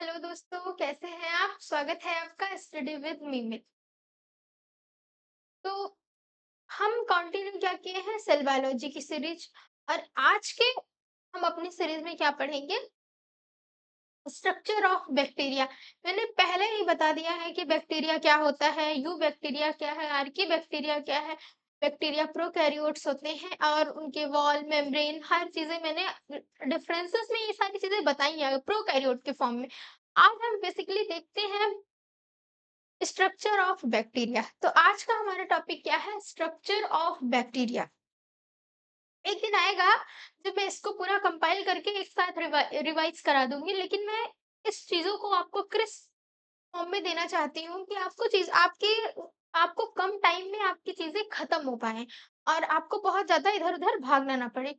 Hello दोस्तों, कैसे हैं आप? स्वागत है आपका स्टडी विद मी में। तो हम कंटिन्यू क्या किए हैं सेल बायोलॉजी की सीरीज। और आज के हम अपनी सीरीज में क्या पढ़ेंगे? Structure of bacteria. मैंने पहले ही बता दिया है कि बैक्टीरिया क्या होता है, यू बैक्टीरिया क्या है, आर्की बैक्टीरिया क्या है। बैक्टीरिया प्रोकैरियोट्स होते हैं और उनके वॉल मेम्ब्रेन हर चीजें मैंने डिफरेंसेस में ये सारी चीजें बताई है प्रोकैरियोट के फॉर्म में। आज हम बेसिकली देखते हैं स्ट्रक्चर ऑफ बैक्टीरिया। तो आज का हमारा टॉपिक क्या है? Structure of bacteria. एक दिन आएगा जब मैं इसको पूरा कंपाइल करके एक साथ रिवाइज करा दूंगी, लेकिन मैं इस चीजों को आपको क्रिस्प फॉर्म में देना चाहती हूँ कि आपको चीज आपके आपको कम टाइम में आपकी चीजें खत्म हो पाए और आपको बहुत ज्यादा इधर उधर भागना ना पड़े।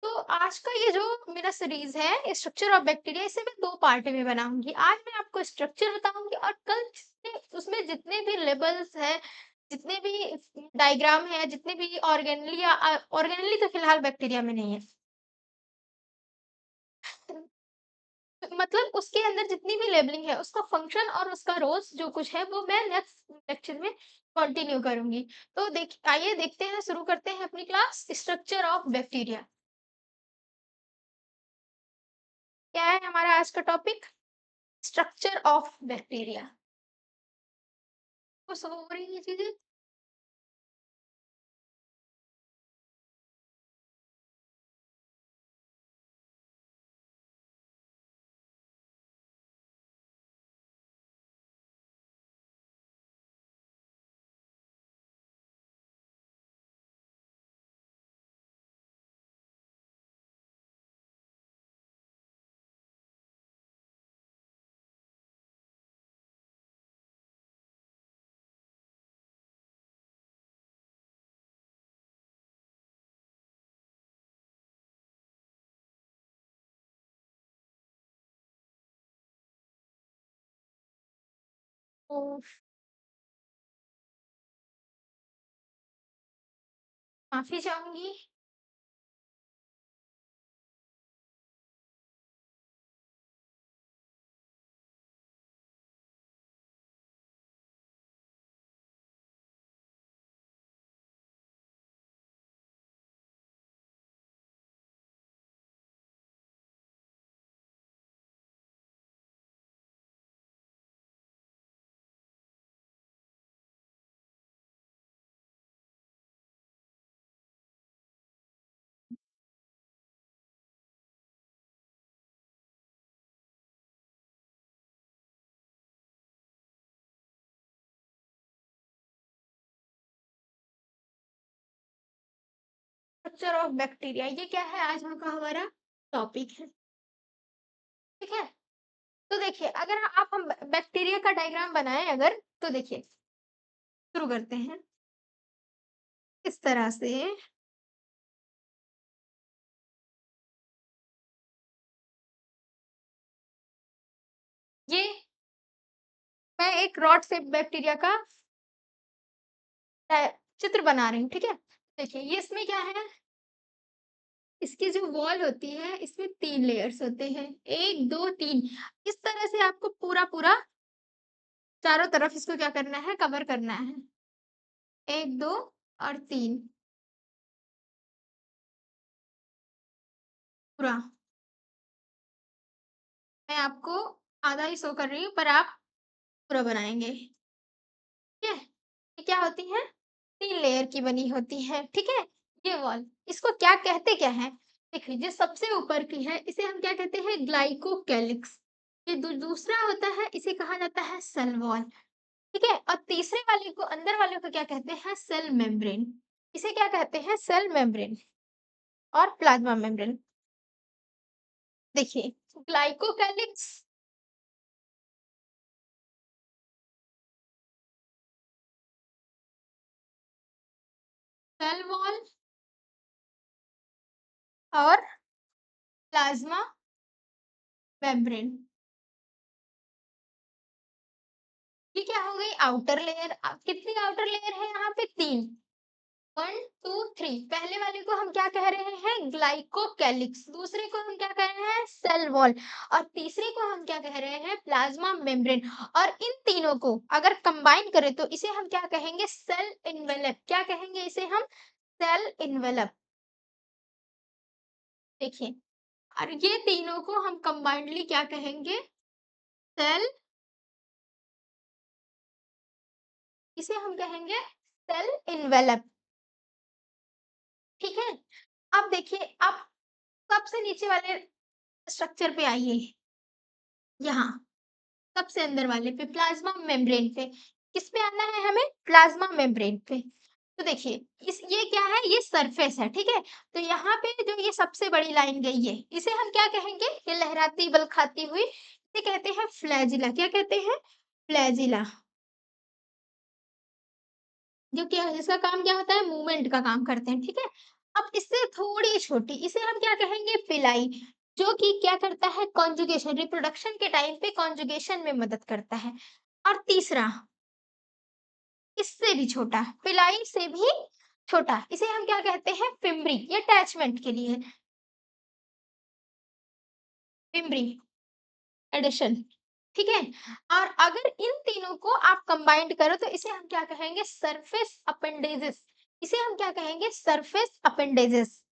तो आज का ये जो मेरा सीरीज है स्ट्रक्चर ऑफ बैक्टीरिया, इसे मैं दो पार्ट में बनाऊंगी। आज मैं आपको स्ट्रक्चर बताऊंगी और कल उसमें जितने भी लेबल्स है, जितने भी डायग्राम है, जितने भी ऑर्गेनली ऑर्गेनली तो फिलहाल बैक्टीरिया में नहीं है, मतलब उसके अंदर जितनी भी लेबलिंग है उसका फंक्शन और उसका रोल्स जो कुछ है वो मैं नेक्स्ट लेक्चर में कंटिन्यू करूंगी। तो आइए देखते हैं, शुरू करते हैं अपनी क्लास स्ट्रक्चर ऑफ बैक्टीरिया। क्या है हमारा आज का टॉपिक? Structure of bacteria. तो हो रही है चीजें। तो माफी चाहूंगी। स्ट्रक्चर ऑफ बैक्टीरिया ये क्या है आज का हमारा टॉपिक है। ठीक है। तो देखिए, अगर आप हम बैक्टीरिया का डायग्राम बनाएं अगर, तो देखिए शुरू करते हैं इस तरह से। ये मैं एक रॉड शेप बैक्टीरिया का चित्र बना रही हूँ। ठीक है, देखिए ये इसमें क्या है, इसकी जो वॉल होती है इसमें तीन लेयर्स होते हैं, एक दो तीन। इस तरह से आपको पूरा पूरा चारों तरफ इसको क्या करना है, कवर करना है। एक दो और तीन, पूरा। मैं आपको आधा ही शो कर रही हूँ पर आप पूरा बनाएंगे। ठीक है, ये क्या होती है, तीन लेयर की बनी होती है। ठीक है, ये वॉल इसको क्या कहते क्या है? देखिए जो सबसे ऊपर की है इसे हम क्या कहते हैं, ग्लाइकोकैलिक्स। ये दूसरा होता है, इसे कहा जाता है सेल वॉल। ठीक है, और तीसरे वाले को, अंदर वाले को क्या कहते हैं, सेल मेम्ब्रेन। इसे क्या कहते हैं, सेल मेम्ब्रेन और प्लाज्मा मेम्ब्रेन। देखिए ग्लाइकोकैलिक्स, सेल वॉल और प्लाज्मा मेम्ब्रेन। ये क्या हो गई, आउटर लेयर। कितनी आउटर लेयर है यहाँ पे, तीन। वन टू थ्री, पहले वाले को हम क्या कह रहे हैं, ग्लाइकोकैलिक्स, दूसरे को हम क्या कह रहे हैं, सेल वॉल, और तीसरे को हम क्या कह रहे हैं, प्लाज्मा मेम्ब्रेन। और इन तीनों को अगर कंबाइन करें तो इसे हम क्या कहेंगे, सेल इन्वेलप। क्या कहेंगे इसे हम, सेल इन्वेलप। देखिए, और ये तीनों को हम कंबाइंडली क्या कहेंगे, सेल, इसे हम कहेंगे सेल इन्वेलप। ठीक है। अब देखिए, अब सबसे नीचे वाले स्ट्रक्चर पे आइए, यहाँ सबसे अंदर वाले पे, प्लाज्मा मेम्ब्रेन पे। किस पे आना है हमें, प्लाज्मा मेम्ब्रेन पे। तो देखिए, इस ये क्या है, ये सरफेस है, ठीक है। तो यहाँ पे जो ये सबसे बड़ी लाइन गई है, इसे हम क्या कहेंगे, ये लहराती बल खाती हुई, इसे कहते हैं फ्लैजिला। क्या कहते हैं, फ्लैजिला। जो क्या है, इसका काम क्या होता है, मूवमेंट का काम करते हैं, ठीक है। अब इससे थोड़ी छोटी, इसे हम क्या कहेंगे, पिलाई, जो कि क्या करता है, कॉन्जुगेशन, रिप्रोडक्शन के टाइम पे कॉन्जुगेशन में मदद करता है। और तीसरा, इससे भी छोटा, पिलाई से भी छोटा, इसे हम क्या कहते हैं, फिम्ब्री, ये अटैचमेंट के लिए, फिम्ब्री एडिशन, ठीक है। और अगर इन तीनों को आप कंबाइंड करो तो इसे हम क्या कहेंगे, सरफेस अपेंडेजेस। इसे हम क्या कहेंगे, सरफेस अपेंडेजेस।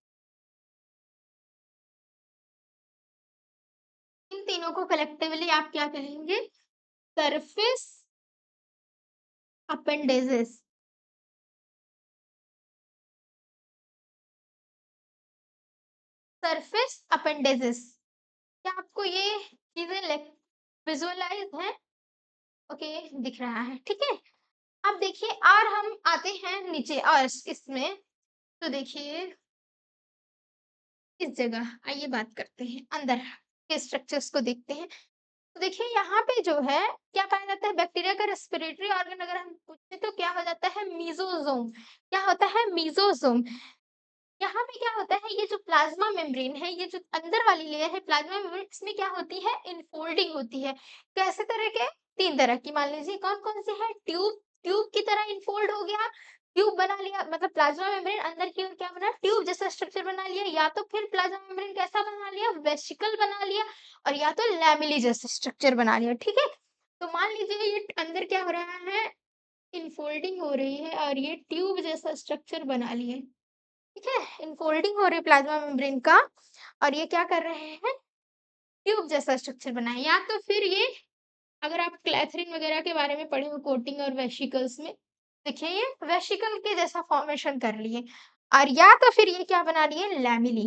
इन तीनों को कलेक्टिवली आप क्या कहेंगे, सरफेस अपेंडेजेस। Surface appendages. क्या आपको ये चीजें विजुअलाइज है, ओके, दिख रहा है, ठीक है। अब देखिए, और हम आते हैं नीचे, और इसमें तो देखिए, इस जगह आइए बात करते हैं, अंदर के स्ट्रक्चर्स को देखते हैं। तो देखिए, यहाँ पे जो है, क्या पाया जाता है, बैक्टीरिया का रेस्पिरेटरी ऑर्गन अगर हम पूछे तो क्या हो जाता है, मीजोजोम। क्या होता है, मीजोजोम। यहाँ पे क्या होता है, ये जो प्लाज्मा मेम्ब्रेन है, ये जो अंदर वाली लेयर है प्लाज्मा मेम्ब्रेन, इसमें क्या होती है, इनफोल्डिंग होती है। कैसे तरह के, तीन तरह की, मान लीजिए कौन कौन से है, ट्यूब, ट्यूब की तरह इनफोल्ड हो गया, ट्यूब बना लिया, मतलब प्लाज्मा मेम्ब्रेन अंदर की ओर क्या बना, ट्यूब जैसा स्ट्रक्चर बना लिया, या तो फिर प्लाज्मा मेम्ब्रेन कैसा बना लिया, वेसिकल बना लिया, और या तो लैमेली जैसा स्ट्रक्चर बना लिया, ठीक है। तो मान लीजिए ये अंदर क्या हो रहा है, इनफोल्डिंग हो रही है, और ये ट्यूब जैसा स्ट्रक्चर बना लिए, ठीक है, इनफोल्डिंग हो रही है प्लाज्मा मेम्ब्रेन का, और ये क्या कर रहे हैं, ट्यूब जैसा स्ट्रक्चर बनाए, या तो फिर ये, अगर आप क्लैथरिन वगैरह के बारे में पढ़े हो, कोटिंग और वेसिकल्स में, देखिए ये वेसिकल के जैसा फॉर्मेशन कर लिए, और या तो फिर ये क्या बना लिए, लैमिली।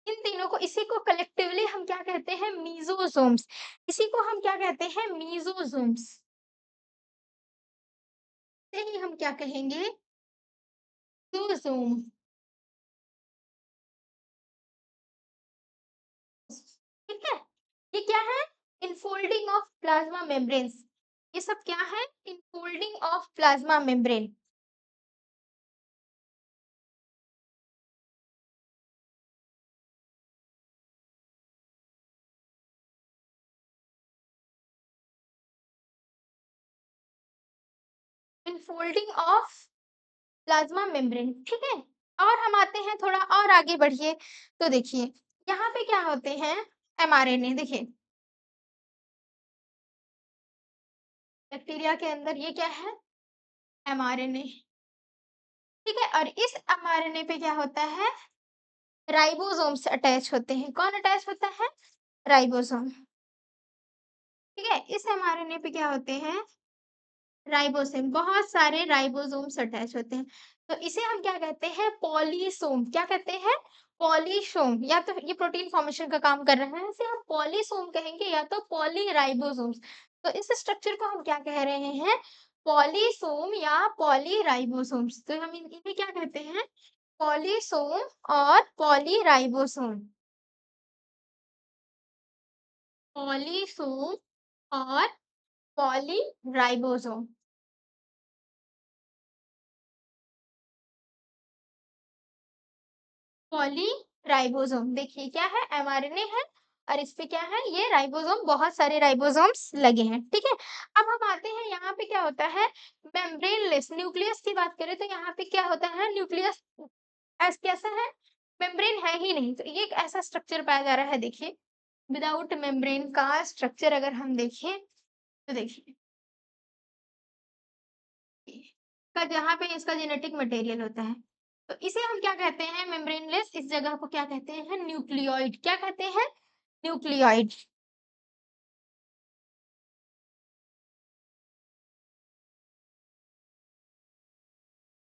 इन तीनों को, इसी को कलेक्टिवली हम क्या कहते हैं, मीजोजोम्स। इसी को हम क्या कहते हैं, मीजोजोम्स। से ही हम क्या कहेंगे, मीजोजोम। ठीक है। ये क्या है, इनफोल्डिंग ऑफ प्लाज्मा मेम्ब्रेन्स। ये सब क्या है, infolding of plasma membrane. Infolding of plasma membrane, ठीक है। और हम आते हैं, थोड़ा और आगे बढ़िए, तो देखिए, यहाँ पे क्या होते हैं, एमआरएनए। देखिए, बैक्टीरिया के अंदर ये क्या है, एमआरएनए, ठीक है। और इस एमआरएनए पे क्या होता है, राइबोसोम्स अटैच होते हैं। कौन अटैच होता है, राइबोसोम, ठीक है। इस एमआरएनए पे क्या होते हैं, राइबोसोम, बहुत सारे राइबोसोम्स अटैच होते हैं। तो इसे हम क्या कहते हैं, पॉलीसोम। क्या कहते हैं, पॉलीसोम। या तो ये प्रोटीन फॉर्मेशन का काम कर रहे हैं, इसे हम पॉलीसोम कहेंगे, या तो पॉलीराइबोसोम्स। तो इस स्ट्रक्चर को हम क्या कह रहे हैं, पॉलीसोम या पॉलीराइबोसोम्स। तो हम इन्हें क्या कहते हैं, पॉलीसोम और पॉलीराइबोसोम। पॉलीसोम और पॉलीराइबोसोम। पॉलीराइबोसोम, देखिए क्या है, एमआरएनए है, और इस पे क्या है, ये राइबोसोम, बहुत सारे राइबोसोम्स लगे हैं, ठीक है। अब हम आते हैं यहाँ पे क्या होता है, मेम्ब्रेनलेस न्यूक्लियस की बात करें तो यहाँ पे क्या होता है, न्यूक्लियस ऐस कैसा है, मेम्ब्रेन है ही नहीं, तो ये एक ऐसा स्ट्रक्चर पाया जा रहा है। देखिए, विदाउट मेम्ब्रेन का स्ट्रक्चर अगर हम देखें तो देखिए का जहाँ पे इसका जेनेटिक मटेरियल होता है, तो इसे हम क्या कहते हैं, मेम्ब्रेनलेस। इस जगह को क्या कहते हैं, न्यूक्लियोइड। क्या कहते हैं, न्यूक्लियोइड।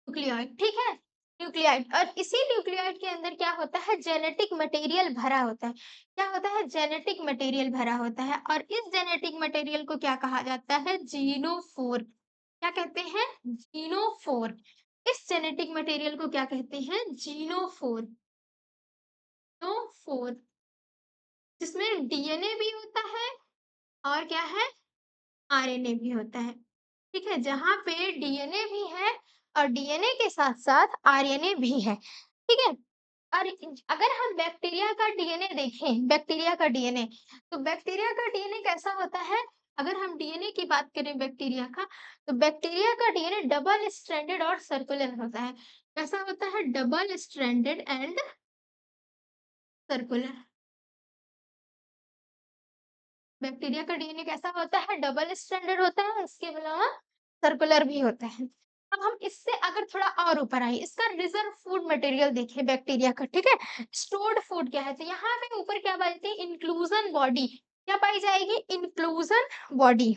न्यूक्लियोइड, ठीक है, न्यूक्लियोइड। और इसी न्यूक्लियोइड के अंदर क्या होता है, जेनेटिक मटेरियल भरा होता है। क्या होता है, जेनेटिक मटेरियल भरा होता है, और इस जेनेटिक मटेरियल को क्या कहा जाता है, जीनोफोर। क्या कहते हैं, जीनोफोर। इस जेनेटिक मटेरियल को क्या कहते हैं, जीनोफोर। जीनोफोर, जिसमें डीएनए भी होता है और क्या है, आरएनए भी होता है, ठीक है। जहाँ पे डीएनए भी है और डीएनए के साथ-साथ आरएनए भी है, ठीक है। और अगर हम बैक्टीरिया का डीएनए देखें, बैक्टीरिया का डीएनए, तो बैक्टीरिया का डीएनए कैसा होता है? अगर हम डीएनए की बात करें बैक्टीरिया का, तो बैक्टीरिया का डीएनए डबल स्ट्रैंडेड और सर्कुलर होता है। कैसा होता है? Double stranded and circular. Bacteria का डीएनए कैसा होता है? डबल स्ट्रैंडेड होता है, इसके अलावा सर्कुलर भी होता है। अब हम इससे अगर थोड़ा और ऊपर आए, इसका रिजर्व फूड मटेरियल देखिए बैक्टीरिया का, ठीक है। स्टोर्ड फूड क्या है, तो यहाँ पे ऊपर क्या पाई, इंक्लूजन बॉडी। क्या पाई जाएगी? Inclusion body.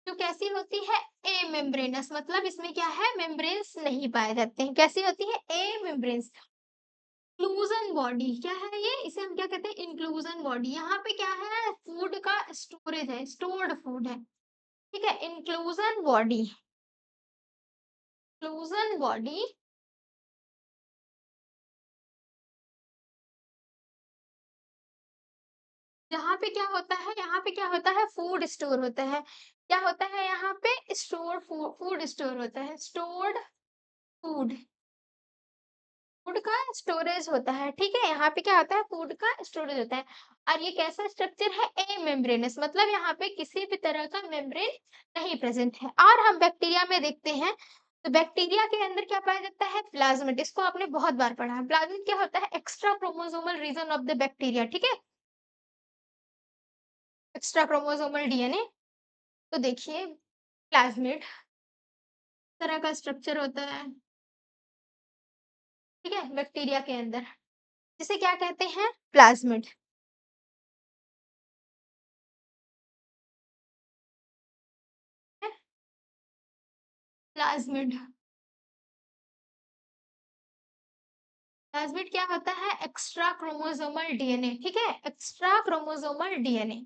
जो कैसी होती है, ए मेम्ब्रेनस, मतलब इसमें क्या है, मेम्ब्रेन्स नहीं पाए जाते हैं। कैसी होती है? ए मेम्ब्रेन्स। इंक्लूजन बॉडी क्या है ये, इसे हम क्या कहते हैं, इंक्लूजन बॉडी। यहाँ पे क्या है, फूड का स्टोरेज है, स्टोर्ड फूड है, ठीक है। Inclusion body, inclusion body. यहाँ पे क्या होता है, यहाँ पे क्या होता है, फूड स्टोर होता है। क्या होता है यहाँ पे, स्टोर फूड स्टोर होता है, स्टोर्ड फूड। फूड का स्टोरेज होता है, ठीक है। यहाँ पे क्या होता है, फूड का स्टोरेज होता है। और ये कैसा स्ट्रक्चर है, ए मेम्ब्रेनस, मतलब यहाँ पे किसी भी तरह का मेम्ब्रेन नहीं प्रेजेंट है। और हम बैक्टीरिया में देखते हैं, तो बैक्टीरिया के अंदर क्या पाया जाता है, प्लाज्मिड। इसको आपने बहुत बार पढ़ा है। प्लाज्मिड क्या होता है, extra chromosomal region of the bacteria, ठीक है। Extra chromosomal DNA. तो देखिए, प्लाज्मिड तरह का स्ट्रक्चर होता है, ठीक है, बैक्टीरिया के अंदर, जिसे क्या कहते हैं, प्लाज्मिड। प्लाज्मिड, प्लाज्मिड क्या होता है, एक्स्ट्रा क्रोमोसोमल डीएनए, ठीक है, extra chromosomal DNA.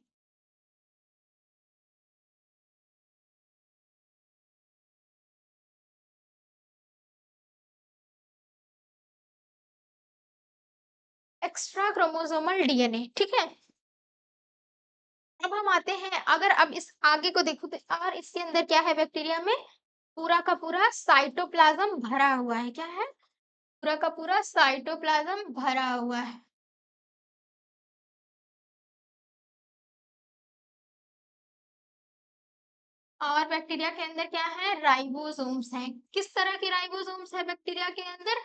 Extra chromosomal DNA, ठीक है। अब हम आते हैं, अगर अब इस आगे को देखो तो, और इसके अंदर क्या है, बैक्टीरिया में पूरा का पूरा साइटोप्लाज्म भरा हुआ है। क्या है? पूरा का पूरा साइटोप्लाज्म भरा हुआ है। और बैक्टीरिया के अंदर क्या है, राइबोसोम्स हैं। किस तरह के राइबोसोम्स है बैक्टीरिया के अंदर?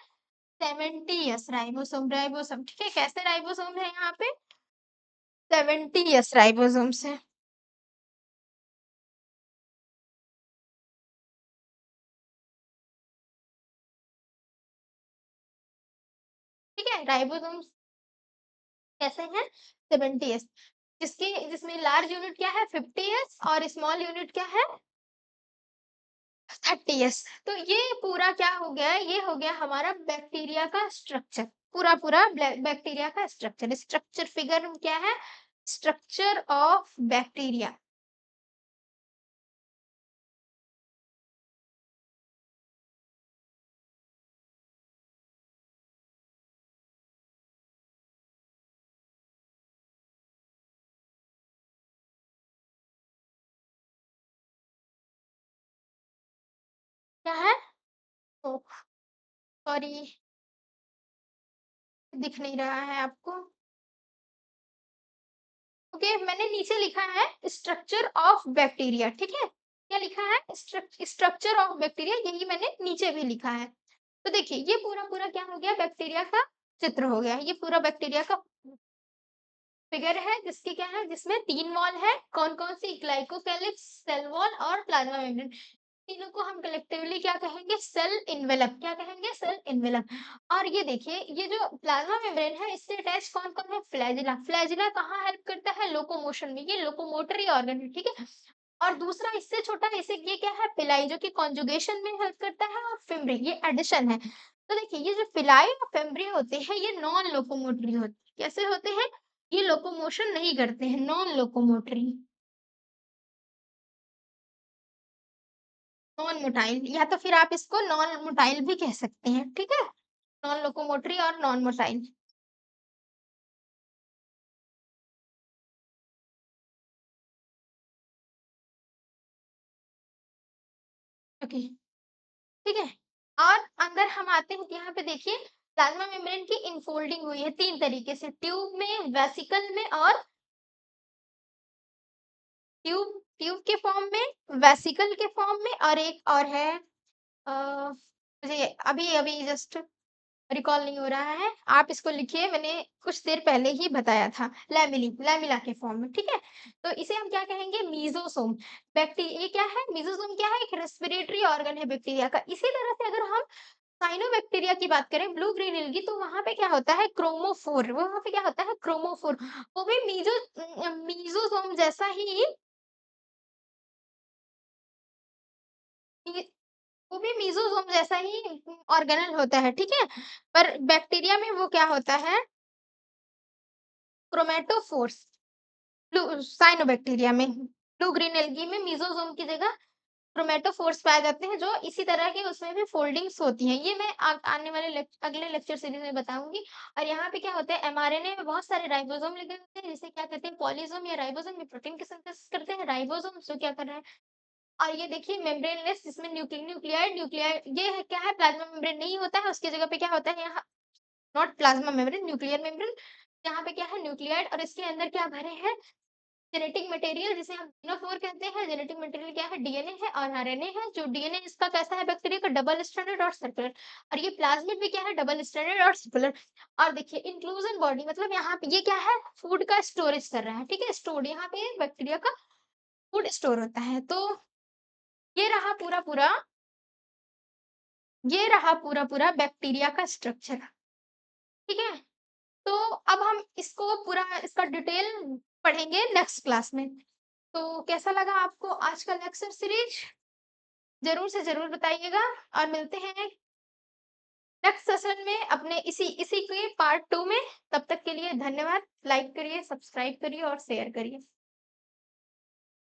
70s राइबोसोम, राइबोसोम, ठीक है। कैसे राइबोसोम है यहाँ पे? 70s राइबोसोम्स है, ठीक है। राइबोसोम्स कैसे हैं? 70s। जिसकी जिसमें लार्ज यूनिट क्या है, 50s, और स्मॉल यूनिट क्या है, 30s। तो ये पूरा क्या हो गया, ये हो गया हमारा बैक्टीरिया का स्ट्रक्चर। पूरा पूरा बैक्टीरिया का स्ट्रक्चर। स्ट्रक्चर फिगर क्या है, स्ट्रक्चर ऑफ बैक्टीरिया। क्या है? सॉरी, दिख नहीं रहा है आपको। ओके, मैंने नीचे लिखा है स्ट्रक्चर ऑफ बैक्टीरिया, ठीक है? क्या लिखा है? स्ट्रक्चर ऑफ बैक्टीरिया, यही मैंने नीचे भी लिखा है। तो देखिए, ये पूरा-पूरा क्या हो गया? बैक्टीरिया का चित्र हो गया। ये पूरा बैक्टीरिया का फिगर है, जिसकी क्या है? जिसमें 3 वॉल है। कौन-कौन सी? ग्लाइकोकेलिक्स, सेल वॉल और प्लाज्मा मेम्ब्रेन। तीनों को हम कलेक्टिवली क्या कहेंगे? Cell envelope. क्या कहेंगे? Cell envelope. और ये देखिए, ये जो प्लाज्मा मेम्ब्रेन है, इससे अटैच कौन-कौन है? फ्लैजिला। फ्लैजिला कहाँ हेल्प करता है? लोकोमोशन में। ये लोकोमोटरी ऑर्गन है, ठीक है? और दूसरा इससे छोटा है, इसे ये क्या है? पिलाई, जो कि कॉन्जुगेशन में हेल्प करता है, और फिम्ब्री, ये एडिशन है। तो देखिए, ये जो पिलाई और फिम्ब्री होते हैं, ये नॉन लोकोमोटरी होते हैं। कैसे होते हैं? ये लोकोमोशन नहीं करते हैं, नॉन लोकोमोटरी। नॉन मोटाइल, या तो फिर आप इसको नॉन मोटाइल भी कह सकते हैं, ठीक है? नॉन लोकोमोटरी और नॉन मोटाइल। ओके, ठीक है? और अंदर हम आते हैं, यहाँ पे देखिए प्लाज्मा मेम्ब्रेन की इनफोल्डिंग हुई है 3 तरीके से, ट्यूब में, वेसिकल में और ट्यूब ट्यूब के फॉर्म में, वेसिकल के फॉर्म में, और एक और है मुझे अभी-अभी जस्ट रिकॉल नहीं हो रहा है। आप इसको लिखिए, मैंने कुछ देर पहले ही बताया था। लैमिला के फॉर्म में, ठीक है? तो इसे हम क्या कहेंगे? मीज़ोसोम। ये क्या है? मीज़ोसोम क्या है? एक रेस्पिरेटरी ऑर्गन है बैक्टीरिया का। इसी तरह से अगर हम साइनोबैक्टीरिया की बात करें, ब्लू ग्रीन एल्गी, तो वहाँ पे क्या होता है? क्रोमोफोर। वहाँ पे क्या होता है? क्रोमोफोर। वो भी मीज़ोसोम जैसा ही, वो भी मीज़ोसोम जैसा ही ऑर्गेनल होता है, ठीक है? पर बैक्टीरिया में वो क्या होता है? क्रोमैटोफोर्स। ब्लू साइनोबैक्टीरिया में, ब्लू ग्रीन एल्गी में मीज़ोसोम की जगह क्रोमैटोफोर्स पाए जाते हैं, जो इसी तरह के उसमें भी फ़ोल्डिंग्स होती हैं। ये मैं आने वाले अगले लेक्चर सीरीज़ में बताऊँगी। और यहाँ पे क्या होता है? एमआरएनए में बहुत सारे राइबोसोम लगे होते हैं, जिसे क्या कहते हैं? पॉलीसोम या राइबोसोम। ये प्रोटीन की सिंथेसिस करते हैं। राइबोसोम जो क्या कर रहे हैं? और ये देखिए मेम्ब्रेनलेस, जिसमें न्यूक्लियाइड न्यूक्लियाइड ये है, क्या है? प्लाज्मा मेम्ब्रेन नहीं होता है, उसकी जगह पे क्या होता है? यहाँ not plasma membrane, nuclear membrane. यहाँ पे क्या है? न्यूक्लियाइड, और इसके अंदर क्या भरे हैं? जेनेटिक मटेरियल, जिसे हम जीनोफोर कहते हैं। जेनेटिक मटेरियल क्या है? डीएनए है और आरएनए है। जो डीएनए इसका कैसा है? बैक्टीरिया का डबल स्ट्रैंडेड और सर्कुलर। और ये प्लाज्मिड भी क्या है? डबल स्ट्रैंडेड और सर्कुलर। और देखिए इंक्लूजन बॉडी, मतलब यहाँ पे ये क्या है? फूड का स्टोरेज कर रहा है, ठीक है? स्टोर्ड, यहाँ पे बैक्टीरिया का फूड स्टोर होता है। तो ये रहा पूरा-पूरा, ये रहा पूरा-पूरा बैक्टीरिया का स्ट्रक्चर, ठीक है? तो अब हम इसको पूरा, इसका डिटेल पढ़ेंगे नेक्स्ट क्लास में। तो कैसा लगा आपको आज का लेक्चर सीरीज? ज़रूर से ज़रूर बताइएगा, और मिलते हैं नेक्स्ट सेशन में अपने इसी इसी के पार्ट 2 में। तब तक के लिए धन्यवाद। लाइक करिए, सब्सक्राइब करिए और शेयर करिए।